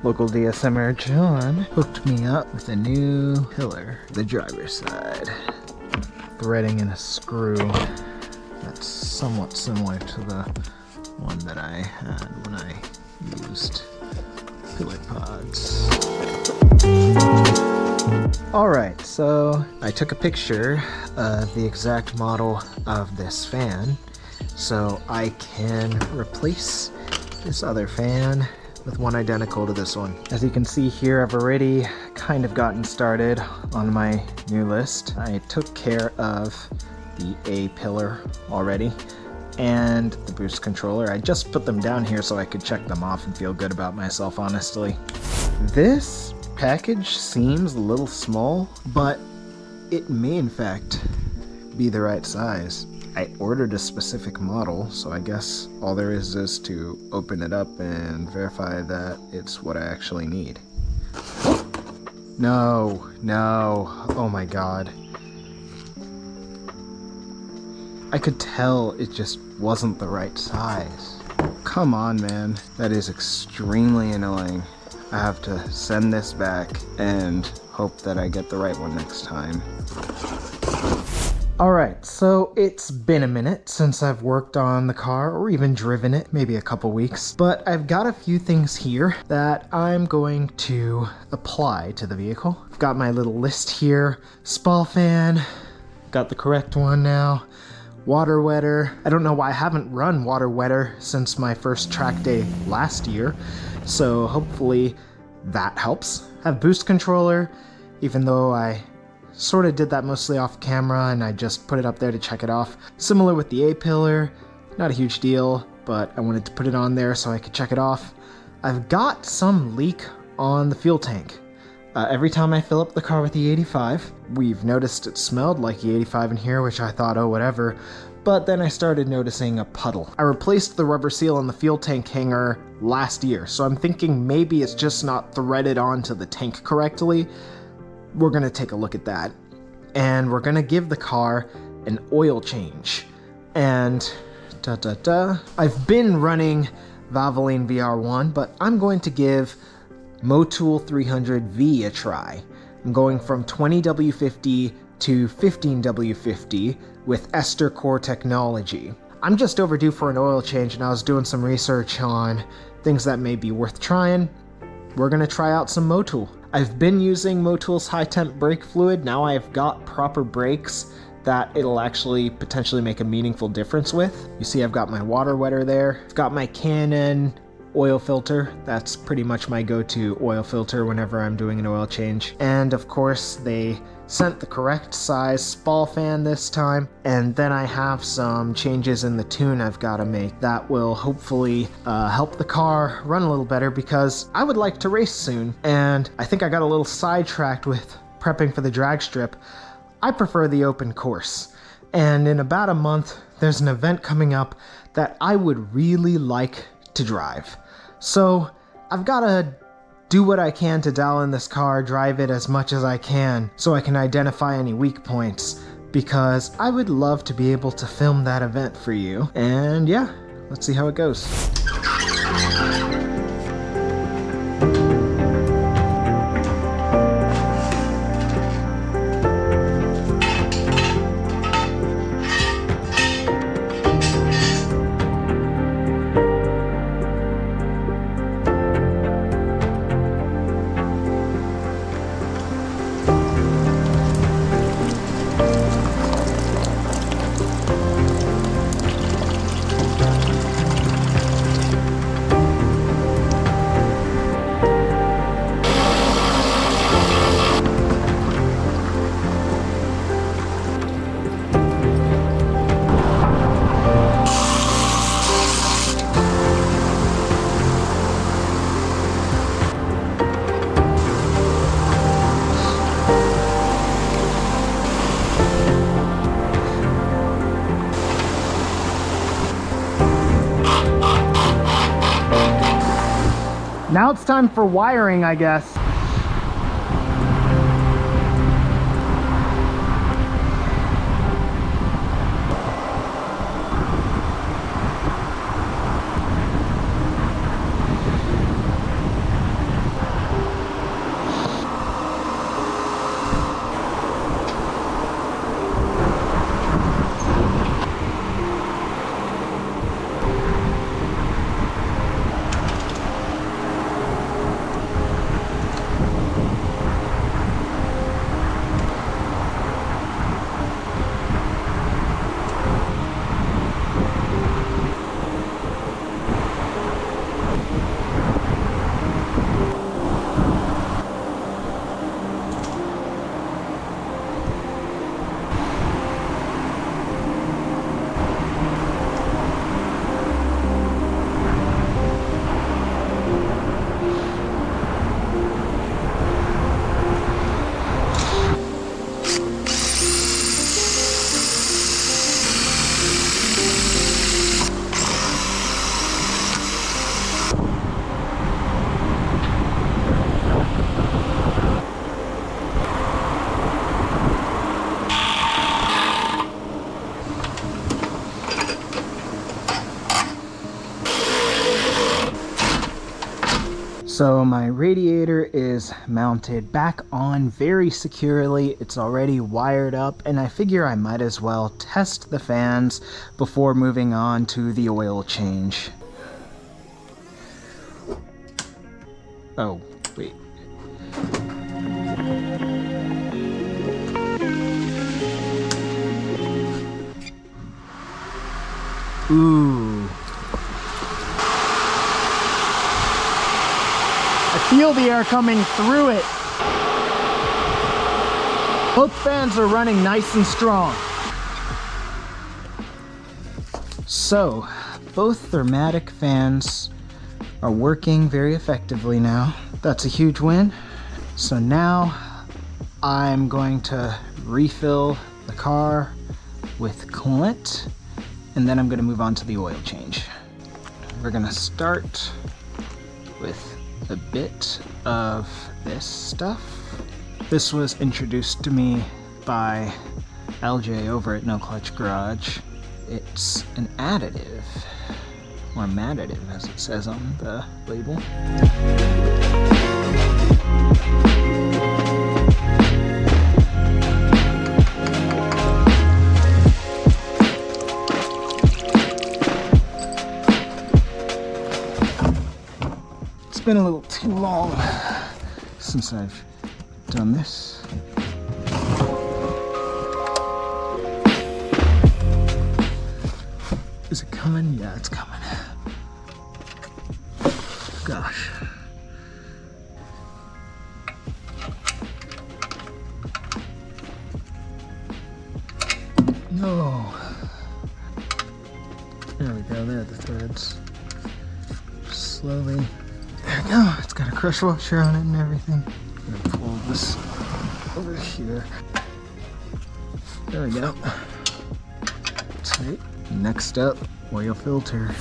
Local DSMer John hooked me up with a new pillar, the driver's side. Threading in a screw that's somewhat similar to the one that I had when I used pillar pods. Alright, so I took a picture of the exact model of this fan so I can replace this other fan with one identical to this one. As you can see here, I've already kind of gotten started on my new list. I took care of the A pillar already and the boost controller. I just put them down here so I could check them off and feel good about myself, honestly. This package seems a little small, but it may in fact be the right size. I ordered a specific model, so I guess all there is to open it up and verify that it's what I actually need. No, oh my god. I could tell it just wasn't the right size. Come on, man. That is extremely annoying. I have to send this back and hope that I get the right one next time. Alright, so it's been a minute since I've worked on the car or even driven it, maybe a couple weeks, but I've got a few things here that I'm going to apply to the vehicle. I've got my little list here. SPAL fan, got the correct one now. Water wetter. I don't know why I haven't run water wetter since my first track day last year, so hopefully that helps. I have boost controller, even though I sort of did that mostly off camera and I just put it up there to check it off. Similar with the A pillar, not a huge deal, but I wanted to put it on there so I could check it off. I've got some leak on the fuel tank. Every time I fill up the car with the 85, we've noticed it smelled like the 85 in here, which I thought, oh whatever, but then I started noticing a puddle. I replaced the rubber seal on the fuel tank hanger last year, so I'm thinking maybe it's just not threaded onto the tank correctly. We're gonna take a look at that, and we're gonna give the car an oil change. And I've been running Valvoline VR1, but I'm going to give Motul 300V a try. I'm going from 20W50 to 15W50 with Ester Core technology. I'm just overdue for an oil change, and I was doing some research on things that may be worth trying. We're gonna try out some Motul. I've been using Motul's high temp brake fluid. Now I've got proper brakes that it'll actually potentially make a meaningful difference with. You see I've got my water wetter there. I've got my Canon oil filter. That's pretty much my go-to oil filter whenever I'm doing an oil change. And of course they sent the correct size SPAL fan this time, and then I have some changes in the tune I've got to make that will hopefully help the car run a little better, because I would like to race soon, and I think I got a little sidetracked with prepping for the drag strip. I prefer the open course, and in about a month there's an event coming up that I would really like to drive. So I've got to do what I can to dial in this car, drive it as much as I can so I can identify any weak points, because I would love to be able to film that event for you. And yeah, let's see how it goes. Now it's time for wiring, I guess. So my radiator is mounted back on very securely. It's already wired up, and I figure I might as well test the fans before moving on to the oil change. Oh, wait. Ooh. I feel the air coming through it. Both fans are running nice and strong. So, both thermatic fans are working very effectively now. That's a huge win. So now I'm going to refill the car with coolant, and then I'm going to move on to the oil change. We're going to start with a bit of this stuff. This was introduced to me by LJ over at No Clutch Garage. It's an additive, or mattitive as it says on the label. It's been a little too long since I've done this. Is it coming? Yeah, it's coming. Gosh. No. There we go, there are the threads. Slowly. There we go. It's got a crush washer on it and everything. I'm gonna pull this over here. There we go. Tight. Next up, oil filter.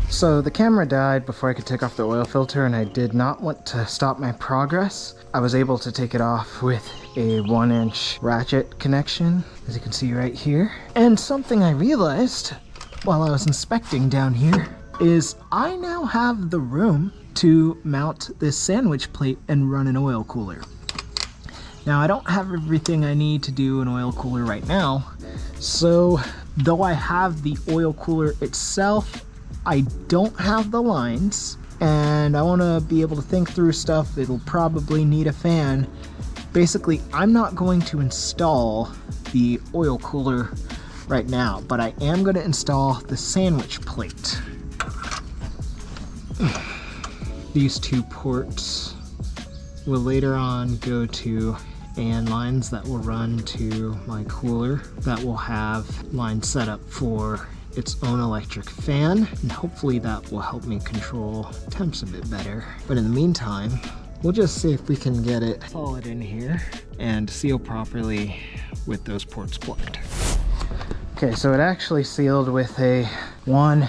So the camera died before I could take off the oil filter, and I did not want to stop my progress. I was able to take it off with a 1-inch ratchet connection, as you can see right here. And something I realized while I was inspecting down here is I now have the room to mount this sandwich plate and run an oil cooler. Now I don't have everything I need to do an oil cooler right now, so though I have the oil cooler itself, I don't have the lines, and I want to be able to think through stuff. It'll probably need a fan. Basically, I'm not going to install the oil cooler right now, but I am going to install the sandwich plate. These two ports will later on go to AN lines that will run to my cooler that will have lines set up for its own electric fan, and hopefully that will help me control temps a bit better. But in the meantime, we'll just see if we can get it solid in here and seal properly with those ports plugged. Okay, so it actually sealed with a 1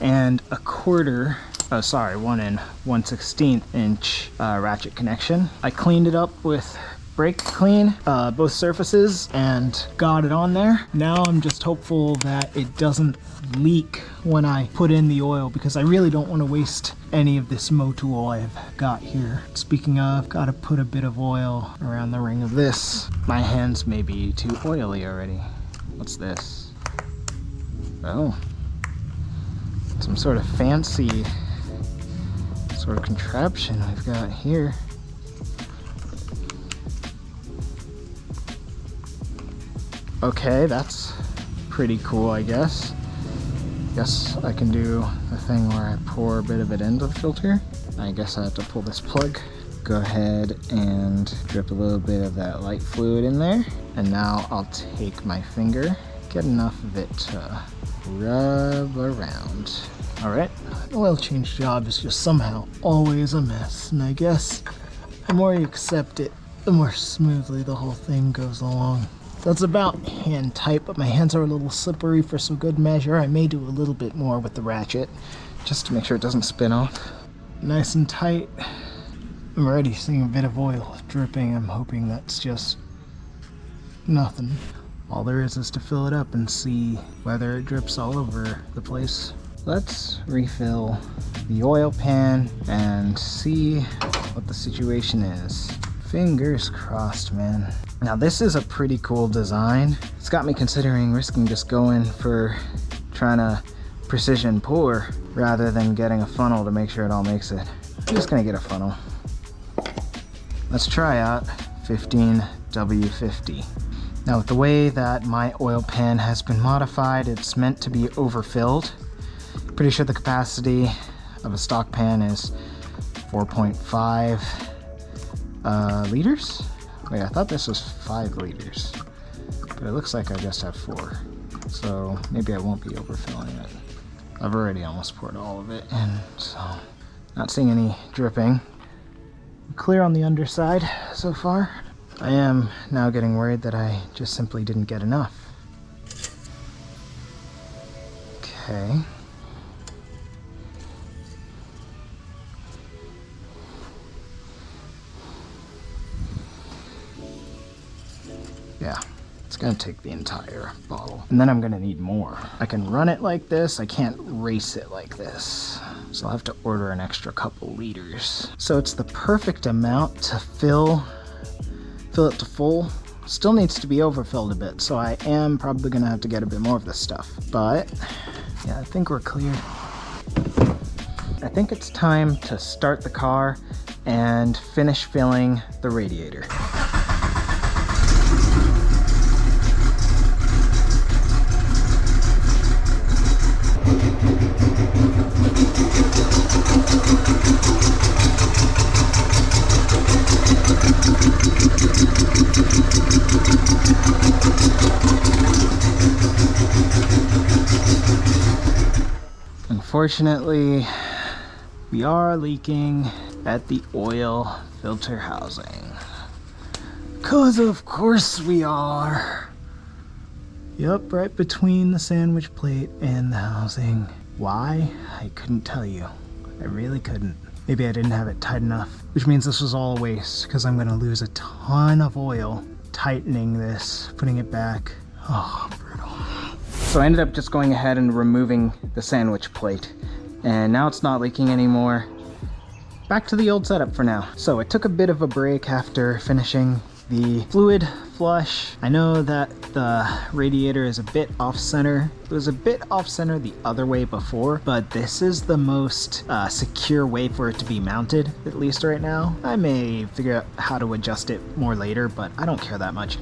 1/4, oh sorry, 1 1/16 inch ratchet connection. I cleaned it up with brake clean, both surfaces, and got it on there. Now I'm just hopeful that it doesn't leak when I put in the oil, because I really don't want to waste any of this Motul I've got here. Speaking of, gotta put a bit of oil around the ring of this. My hands may be too oily already. What's this? Oh, some sort of fancy sort of contraption I've got here. Okay, that's pretty cool, I guess. Guess I can do the thing where I pour a bit of it into the filter. I guess I have to pull this plug. Go ahead and drip a little bit of that light fluid in there. And now I'll take my finger, get enough of it to rub around. All right, the oil change job is just somehow always a mess. And I guess the more you accept it, the more smoothly the whole thing goes along. That's about hand tight, but my hands are a little slippery. For some good measure, I may do a little bit more with the ratchet, just to make sure it doesn't spin off. Nice and tight. I'm already seeing a bit of oil dripping. I'm hoping that's just nothing. All there is to fill it up and see whether it drips all over the place. let's refill the oil pan and see what the situation is. Fingers crossed, man. Now this is a pretty cool design. It's got me considering risking just going for trying to precision pour rather than getting a funnel to make sure it all makes it. I'm just gonna get a funnel. Let's try out 15W50. Now with the way that my oil pan has been modified, it's meant to be overfilled. Pretty sure the capacity of a stock pan is 4.5 liters? Wait, I thought this was 5 liters, but it looks like I just have 4. So maybe I won't be overfilling it. I've already almost poured all of it in, so not seeing any dripping. Clear on the underside so far. I am now getting worried that I just simply didn't get enough. Okay. Yeah, it's gonna take the entire bottle. And then I'm gonna need more. I can run it like this, I can't race it like this. So I'll have to order an extra couple liters. So it's the perfect amount to fill it to full. Still needs to be overfilled a bit, so I am probably gonna have to get a bit more of this stuff. But yeah, I think we're clear. I think it's time to start the car and finish filling the radiator. Unfortunately, we are leaking at the oil filter housing. 'Cause of course we are. Yep, right between the sandwich plate and the housing. Why? I couldn't tell you. I really couldn't. Maybe I didn't have it tight enough, which means this was all a waste because I'm gonna lose a ton of oil tightening this, putting it back. Oh, brutal. So I ended up just going ahead and removing the sandwich plate, and now it's not leaking anymore. Back to the old setup for now. So it took a bit of a break after finishing the fluid flush. I know that the radiator is a bit off center. It was a bit off center the other way before, but this is the most secure way for it to be mounted, at least right now. I may figure out how to adjust it more later, but I don't care that much.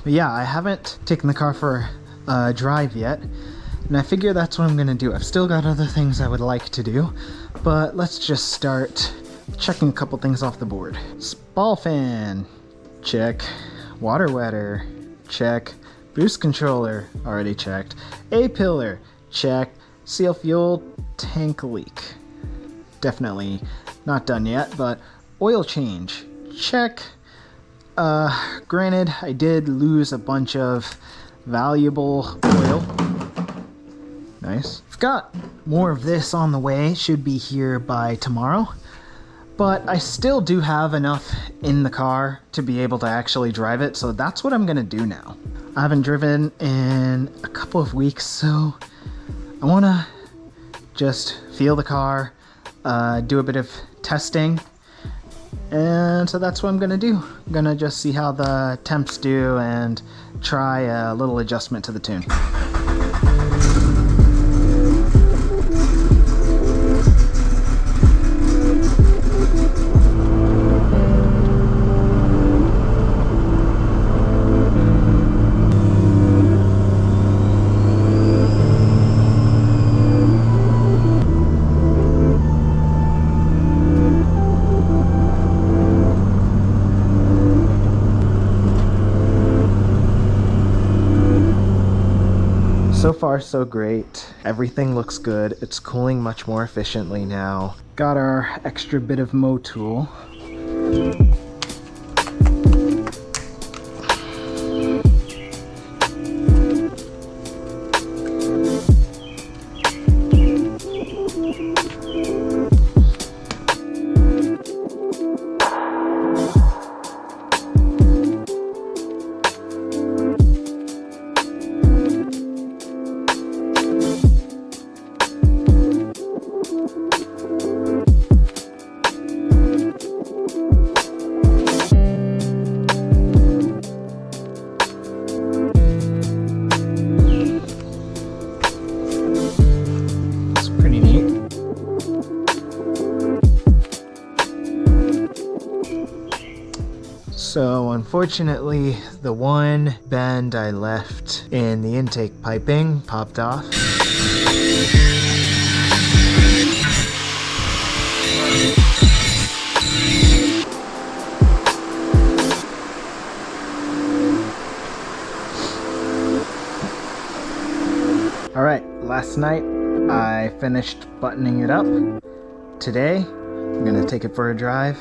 But yeah, I haven't taken the car for a drive yet, and I figure that's what I'm gonna do. I've still got other things I would like to do, but let's just start checking a couple things off the board. SPAL fan, check. Water wetter, check. Boost controller, already checked. A-pillar, check. Seal fuel tank leak, definitely not done yet, but oil change, check. Granted, I did lose a bunch of valuable oil. Nice. I've got more of this on the way, should be here by tomorrow. But I still do have enough in the car to be able to actually drive it, so that's what I'm gonna do now. I haven't driven in a couple of weeks, so I wanna just feel the car, do a bit of testing, and so that's what I'm gonna do. I'm gonna just see how the temps do and try a little adjustment to the tune. So far, so great. Everything looks good. It's cooling much more efficiently now. Got our extra bit of mow tool. unfortunately, the one bend I left in the intake piping popped off. Alright, last night I finished buttoning it up. Today, I'm gonna take it for a drive.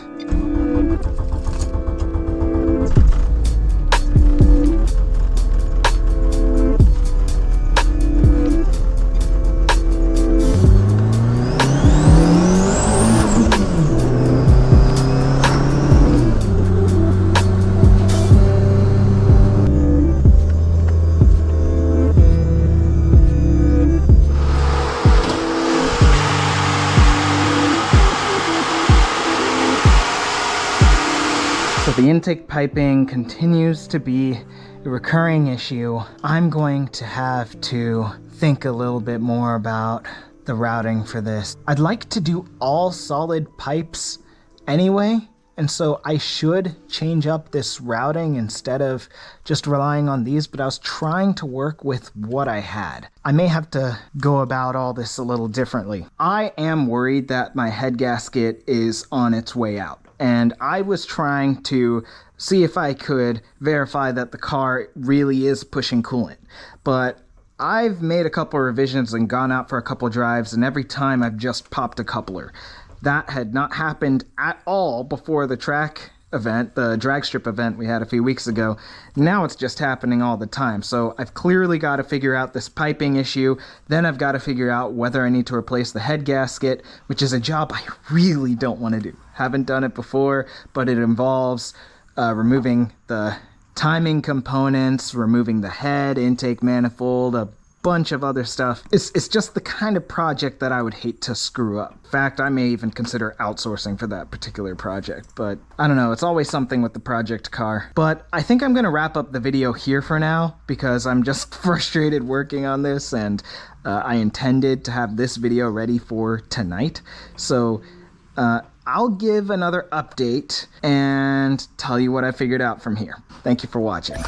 So the intake piping continues to be a recurring issue. I'm going to have to think a little bit more about the routing for this. I'd like to do all solid pipes anyway, and so I should change up this routing instead of just relying on these, but I was trying to work with what I had. I may have to go about all this a little differently. I am worried that my head gasket is on its way out. And I was trying to see if I could verify that the car really is pushing coolant. But I've made a couple of revisions and gone out for a couple drives, and every time I've just popped a coupler. That had not happened at all before the track event, the drag strip event we had a few weeks ago. Now it's just happening all the time. So I've clearly got to figure out this piping issue. Then I've got to figure out whether I need to replace the head gasket, which is a job I really don't want to do. Haven't done it before, but it involves removing the timing components, removing the head, intake manifold, a bunch of other stuff. It's just the kind of project that I would hate to screw up. In fact, I may even consider outsourcing for that particular project, but I don't know, it's always something with the project car. But I think I'm gonna wrap up the video here for now because I'm just frustrated working on this, and I intended to have this video ready for tonight. So I'll give another update and tell you what I figured out from here. Thank you for watching.